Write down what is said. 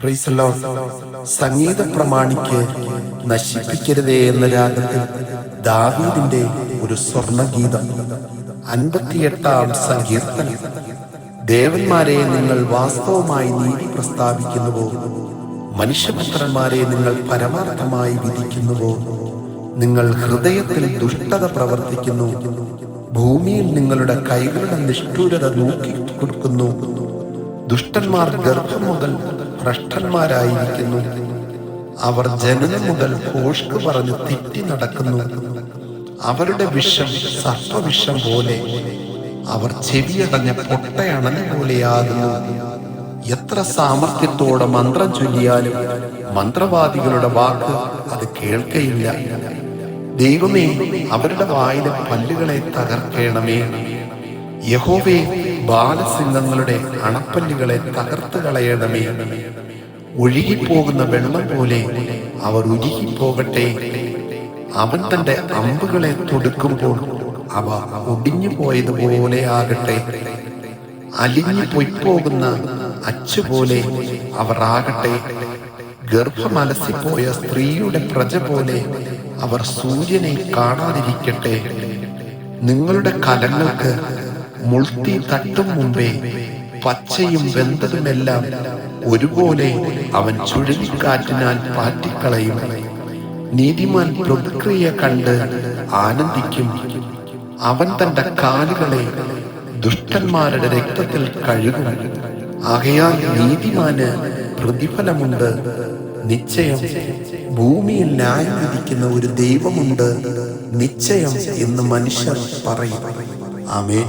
Price the lord. സംഗീത പ്രമാണിക്ക് നശിപ്പിക്കരുതേ എന്ന രാഗത്തിൽ ദാവീദിന്റെ ഒരു സ്വർണഗീതം. 58-ാം സങ്കീർത്തനം. ദേവന്മാരെ, നിങ്ങൾ വാസ്തവമായി നീതി പ്രസ്താവിക്കുന്നുവോ? മനുഷ്യപുത്രന്മാരെ, നിങ്ങൾ പരമാർത്ഥമായി വിധിക്കുന്നുവോ? നിങ്ങൾ ഹൃദയത്തിൽ ദുഷ്ടത പ്രവർത്തിക്കുന്നു. ഭൂമിയിൽ നിങ്ങളുടെ കൈകളുടെ നിഷ്ഠൂരത നോക്കി കൊടുക്കുന്നു. ദുഷ്ടന്മാർ ഗർഭം മുതൽ ഭ്രഷ്ടന്മാരായിരിക്കുന്നു. അവർ ജനനം മുതൽ ഭോഷ്ക് പറഞ്ഞ് തെറ്റി നടക്കുന്നു. അവരുടെ വിഷം സർപ്പവിഷം പോലെ, അവർ ചെവിയടഞ്ഞ പൊട്ടയണന പോലെയാകുന്നു. എത്ര സാമർത്ഥ്യത്തോടെ മന്ത്രം ചൊല്ലിയാലും മന്ത്രവാദികളുടെ വാക്ക് അത് കേൾക്കയില്ല. ദൈവമേ, അവരുടെ വായിലെ പല്ലുകളെ തകർക്കണമേ. യഹോവേ, ബാലസിംഹങ്ങളുടെ അണപ്പല്ലുകളെ തകർത്ത് കളയണമേ. ഒഴുകിപ്പോകുന്ന വെള്ളം പോലെ അവർ ഉരുകിപ്പോകട്ടെ. അവൻ തന്റെ അമ്പുകളെ തൊടുക്കുമ്പോൾ അവ ഒടിഞ്ഞു പോയതുപോലെ ആകട്ടെ. അലിഞ്ഞു പൊയ്പോകുന്ന അച്ചുപോലെ അവർ ആകട്ടെ. ഗർഭമലസിപ്പോയ സ്ത്രീയുടെ പ്രജ പോലെ അവർ സൂര്യനെ കാണാതിരിക്കട്ടെ. നിങ്ങളുടെ കലങ്ങൾക്ക് മുൾത്തി തട്ടും മുമ്പേ പച്ചയും വെന്തതുമെല്ലാം ഒരുപോലെ അവൻ ചുഴലിക്കാറ്റിനാൽ പാറ്റിക്കളയും. നീതിമാൻ പ്രതിക്രിയ കണ്ട് ആനന്ദിക്കും. അവൻ തന്റെ കാലുകളെ ദുഷ്ടന്മാരുടെ രക്തത്തിൽ കഴുകും. ആകയാൽ നീതിമാന് പ്രതിഫലമുണ്ട്. നിശ്ചയം ഭൂമിയിൽ ന്യായം വിധിക്കുന്ന ഒരു ദൈവമുണ്ട്. നിശ്ചയം എന്ന് മനുഷ്യർ പറയും. ആമേൻ.